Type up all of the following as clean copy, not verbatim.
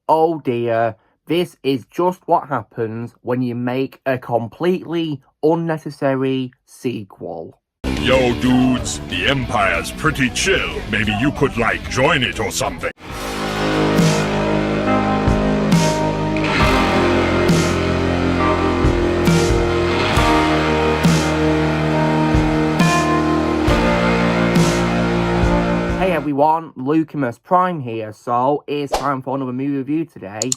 Oh dear, this is just what happens when you make a completely unnecessary sequel. Yo, dudes, the Empire's pretty chill. Maybe you could, join it or something. Hey everyone, Lucimus Prime here, so it's time for another movie review today.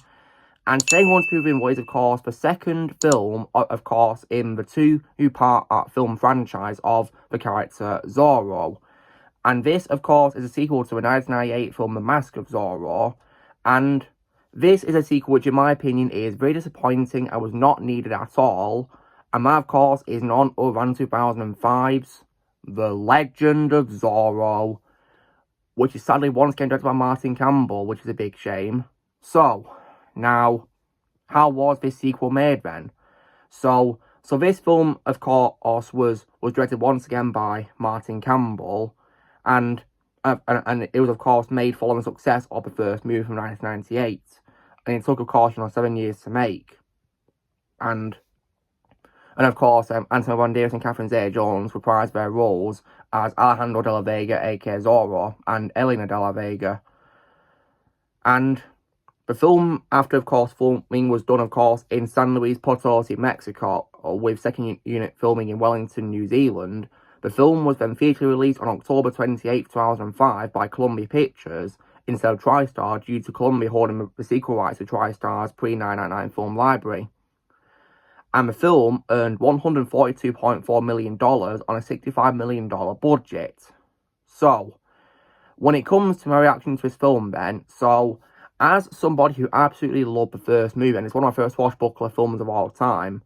And today we want to be reviewing what is, of course, the second film, of course, in the two-part film franchise of the character Zorro. And this, of course, is a sequel to the 1998 film The Mask of Zorro. And this is a sequel which, in my opinion, is very disappointing and was not needed at all. And that, of course, is none other than 2005's The Legend of Zorro, which is sadly once again directed by Martin Campbell, which is a big shame. So, now, how was this sequel made then? So this film, of course, was directed once again by Martin Campbell, and it was, of course, made following the success of the first movie from 1998, and it took, of course, 7 years to make. And of course, Antonio Banderas and Catherine Zeta-Jones reprised their roles as Alejandro de la Vega, aka Zorro, and Elena de la Vega. And the film, after, of course, filming was done, of course, in San Luis Potosí, Mexico, with second unit filming in Wellington, New Zealand. The film was then theatrically released on October 28, 2005 by Columbia Pictures instead of TriStar due to Columbia holding the sequel rights to TriStar's pre-999 film library. And the film earned $142.4 million on a $65 million budget. So, when it comes to my reaction to this film then, as somebody who absolutely loved the first movie, and it's one of my first swashbuckler films of all time,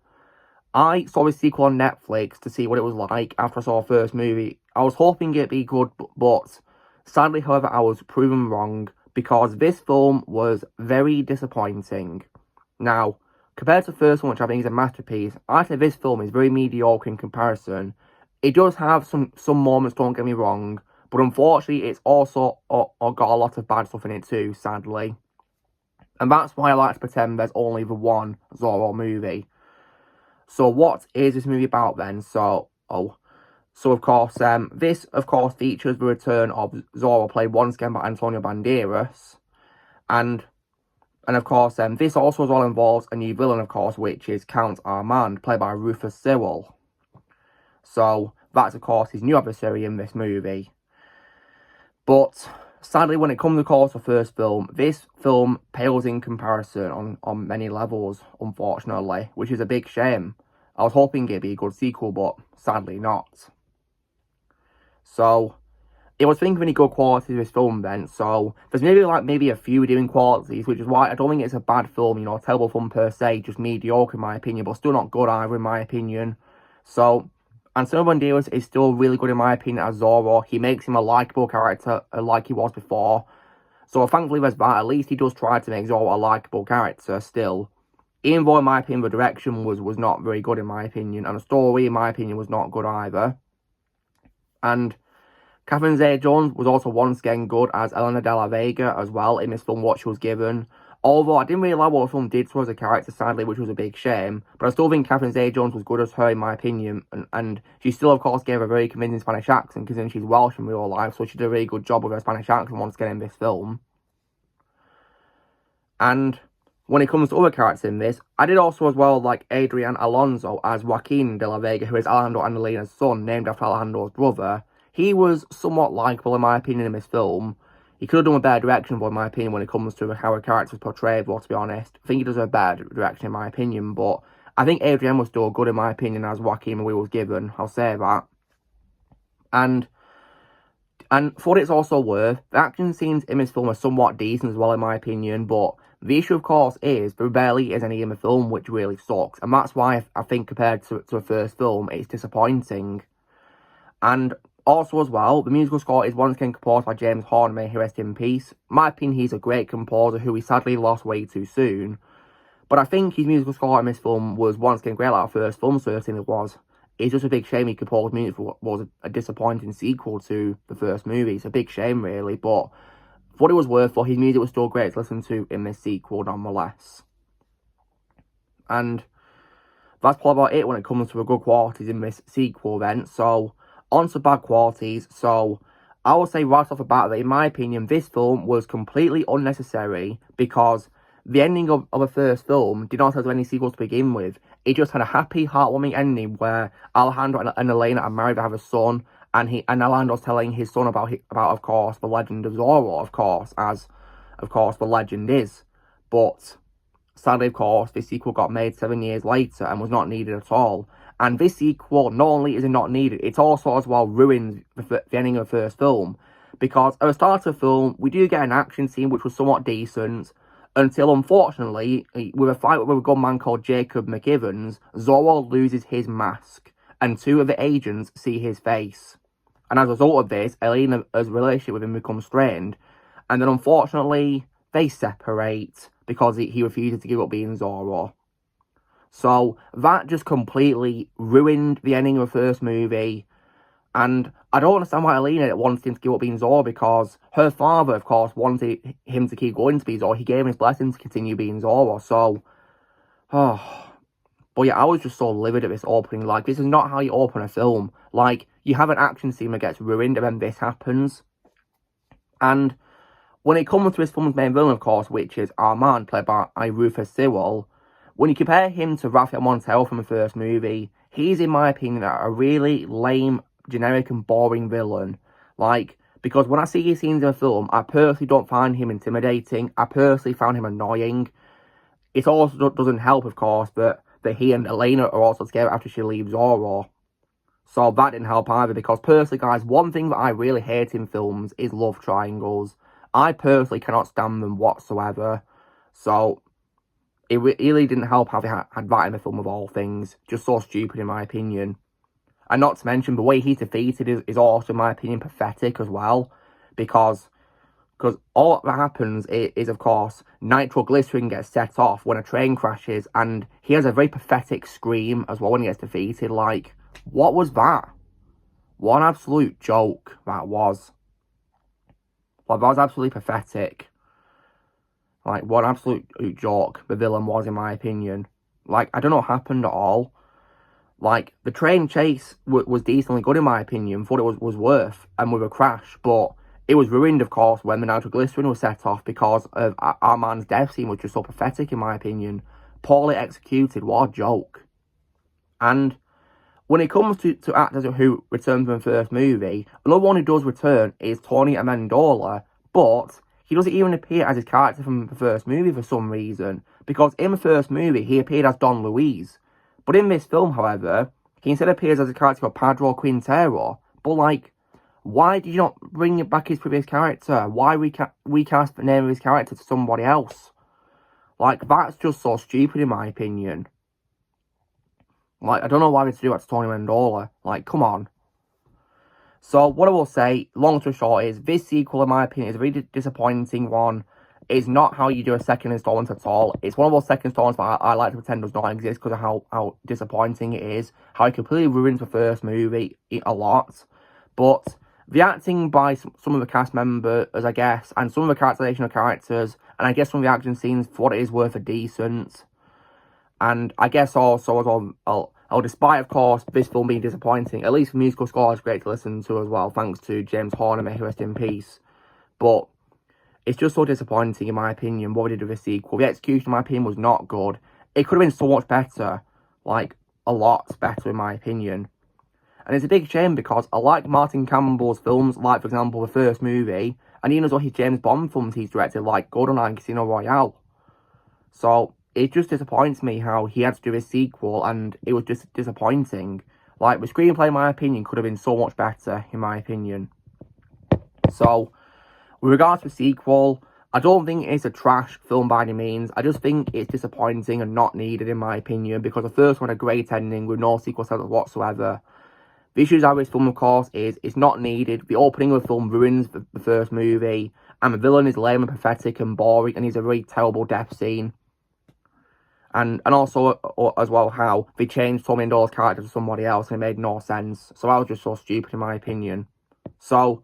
I saw this sequel on Netflix to see what it was like after I saw the first movie. I was hoping it'd be good, but sadly, however, I was proven wrong, because this film was very disappointing. Now, compared to the first one, which I think is a masterpiece, I say this film is very mediocre in comparison. It does have some moments, don't get me wrong, but unfortunately, it's also got a lot of bad stuff in it too, sadly. And that's why I like to pretend there's only the one Zorro movie. So what is this movie about then? So of course, this, of course, features the return of Zorro, played once again by Antonio Banderas. And of course, this also as well involves a new villain, of course, which is Count Armand, played by Rufus Sewell. So, that's, of course, his new adversary in this movie. But, sadly, when it comes, of course, to the first film, this film pales in comparison on many levels, unfortunately, which is a big shame. I was hoping it'd be a good sequel, but sadly not. So, it was thinking really good quality of this film then, so there's maybe a few redeeming qualities, which is why I don't think it's a bad film, a terrible film per se, just mediocre in my opinion, but still not good either in my opinion. So, Antonio Banderas is still really good in my opinion as Zorro. He makes him a likeable character like he was before. So thankfully there's that. At least he does try to make Zorro a likeable character still. Even though in my opinion the direction was not very good in my opinion, and the story in my opinion was not good either. And Catherine Zeta-Jones was also once again good as Elena de la Vega as well in this film, what she was given. Although I didn't really like what the film did to her as a character, sadly, which was a big shame. But I still think Catherine Zeta-Jones was good as her, in my opinion. And she still, of course, gave a very convincing Spanish accent, considering she's Welsh in real life. So she did a really good job with her Spanish accent once again in this film. And when it comes to other characters in this, I did also as well like Adrian Alonso as Joaquin de la Vega, who is Alejandro and Elena's son, named after Alejandro's brother. He was somewhat likeable, in my opinion, in this film. He could have done a better direction, but in my opinion, when it comes to how a character is portrayed, well, to be honest, I think he does a better direction, in my opinion, but I think Adrian was still good, in my opinion, as Joaquin was given, I'll say that. And for what it's also worth, the action scenes in this film are somewhat decent as well, in my opinion, but the issue, of course, is there barely is any in the film, which really sucks, and that's why I think compared to the first film, it's disappointing. And also, as well, the musical score is once again composed by James Horner, may he rest in peace. In my opinion, he's a great composer who we sadly lost way too soon. But I think his musical score in this film was once again great, like the first film certainly was. It's just a big shame he composed music for what was a disappointing sequel to the first movie. It's a big shame, really, but For what it was worth, for his music was still great to listen to in this sequel, nonetheless. And that's probably about it when it comes to the good qualities in this sequel then. So, on to bad qualities. So, I will say right off the bat that, in my opinion, this film was completely unnecessary because the ending of the first film did not have any sequels to begin with. It just had a happy, heartwarming ending where Alejandro and Elena are married to have a son, and Alejandro's telling his son about, of course, the legend of Zorro, of course, as, of course, the legend is. But sadly, of course, this sequel got made 7 years later and was not needed at all. And this sequel, not only is it not needed, it's also as well ruins the ending of the first film. Because at the start of the film, we do get an action scene which was somewhat decent, until unfortunately, with a fight with a gunman called Jacob McGivens, Zorro loses his mask, and 2 of the agents see his face. And as a result of this, Elena's relationship with him becomes strained, and then unfortunately, they separate because he refuses to give up being Zorro. So that just completely ruined the ending of the first movie. And I don't understand why Elena wanted him to give up being Zorro, because her father, of course, wanted him to keep going to be Zorro. He gave him his blessing to continue being Zorro. So, but yeah, I was just so livid at this opening. Like, this is not how you open a film. Like, you have an action scene that gets ruined and then this happens. And when it comes to this film's main villain, of course, which is Armand, played by Rufus Sewell, when you compare him to Raphael Montiel from the first movie, he's, in my opinion, a really lame, generic and boring villain. Like, because when I see his scenes in the film, I personally don't find him intimidating. I personally found him annoying. It also doesn't help, of course, that he and Elena are also together after she leaves Zorro. So that didn't help either, because personally, guys, one thing that I really hate in films is love triangles. I personally cannot stand them whatsoever. So it really didn't help how they had that in the film of all things. Just so stupid, in my opinion. And not to mention, the way he's defeated is also, in my opinion, pathetic as well. Because all that happens is, of course, nitroglycerin gets set off when a train crashes. And he has a very pathetic scream as well when he gets defeated. Like, what was that? What an absolute joke that was. Like, that was absolutely pathetic. Like, what an absolute joke the villain was, in my opinion. Like, I don't know what happened at all. Like, the train chase was decently good, in my opinion, for what it was worth, and with a crash, but it was ruined, of course, when the nitroglycerin was set off because of Armand's death scene, which was so pathetic, in my opinion. Poorly executed, what a joke. And when it comes to actors who return from the first movie, another one who does return is Tony Amendola, but he doesn't even appear as his character from the first movie for some reason, because in the first movie, he appeared as Don Luis. But in this film, however, he instead appears as a character called Pedro Quintero. But, like, why did you not bring back his previous character? Why recast the name of his character to somebody else? Like, that's just so stupid, in my opinion. Like, I don't know why we had to do that to Tony Amendola. Like, come on. So, what I will say, long story short, is this sequel, in my opinion, is a really disappointing one. It's not how you do a second installment at all. It's one of those second installments that I like to pretend does not exist because of how disappointing it is. How it completely ruins the first movie a lot. But the acting by some of the cast members, I guess, and some of the characterization of characters, and I guess some of the action scenes, for what it is worth, are decent. And I guess also, as well, despite, of course, this film being disappointing, at least the musical score is great to listen to as well, thanks to James Horner, may he rest in peace. But it's just so disappointing, in my opinion, what we did with the sequel. The execution, in my opinion, was not good. It could have been so much better. Like, a lot better, in my opinion. And it's a big shame because I like Martin Campbell's films, like, for example, the first movie, and even as well his James Bond films he's directed, like GoldenEye and Casino Royale. So it just disappoints me how he had to do a sequel, and it was just disappointing. Like, the screenplay, in my opinion, could have been so much better, in my opinion. So, with regards to the sequel, I don't think it's a trash film by any means. I just think it's disappointing and not needed, in my opinion, because the first one had a great ending with no sequel setup whatsoever. The issues with this film, of course, is it's not needed. The opening of the film ruins the first movie, and the villain is lame and pathetic and boring, and he's a really terrible death scene. And also, as well, how they changed Tommy Endola's character to somebody else, and it made no sense. So that was just so stupid, in my opinion. So,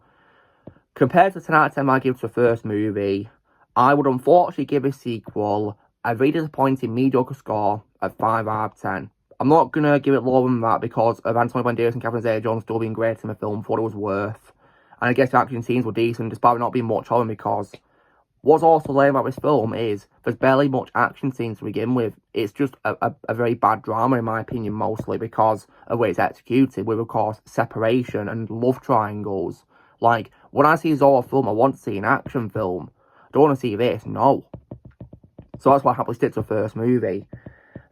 Compared to 10 out of 10 I give to the first movie, I would unfortunately give a sequel a very disappointing mediocre score at 5 out of 10. I'm not going to give it lower than that because of Antonio Banderas and Catherine Zeta-Jones still being great in the film for what it was worth. And I guess the action scenes were decent despite not being much of them, because what's also lame about this film is there's barely much action scenes to begin with. It's just a very bad drama, in my opinion, mostly because of the way it's executed, with, of course, separation and love triangles. Like, when I see a Zorro film, I want to see an action film. I don't want to see this, no. So that's why I happily stick to the first movie.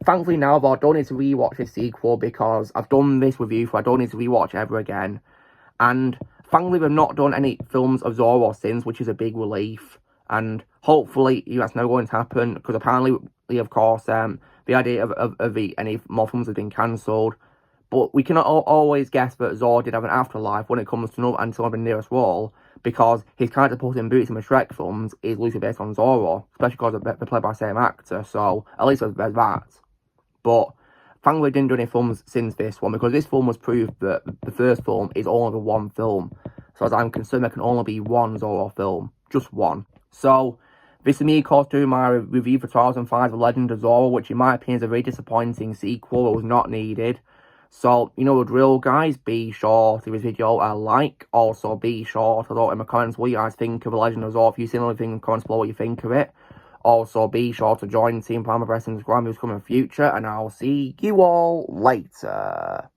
Thankfully now, though, I don't need to rewatch this sequel because I've done this review, so I don't need to rewatch ever again. And thankfully, we've not done any films of Zorro since, which is a big relief. And hopefully, that's not going to happen, because apparently, of course, the idea of any more films has been cancelled. But we cannot always guess that Zorro did have an afterlife when it comes to Antonio Banderas' role, because his character Puss in Boots in the Shrek films is loosely based on Zorro, especially because they're played by the same actor, so at least there's that. But thankfully, didn't do any films since this one, because this film was proved that the first film is only the one film. So as I'm concerned, there can only be one Zorro film. Just one. So, this is me, of course, doing my review for 2005's The Legend of Zorro, which in my opinion is a very disappointing sequel that was not needed. So, you know the drill, guys. Be sure to give this video a like. Also, be sure to throw in the comments what you guys think of The Legend of Zorro. If you've seen anything in the comments below what you think of it. Also, be sure to join Team Prime by pressing subscribe. Who's coming in the future. And I'll see you all later.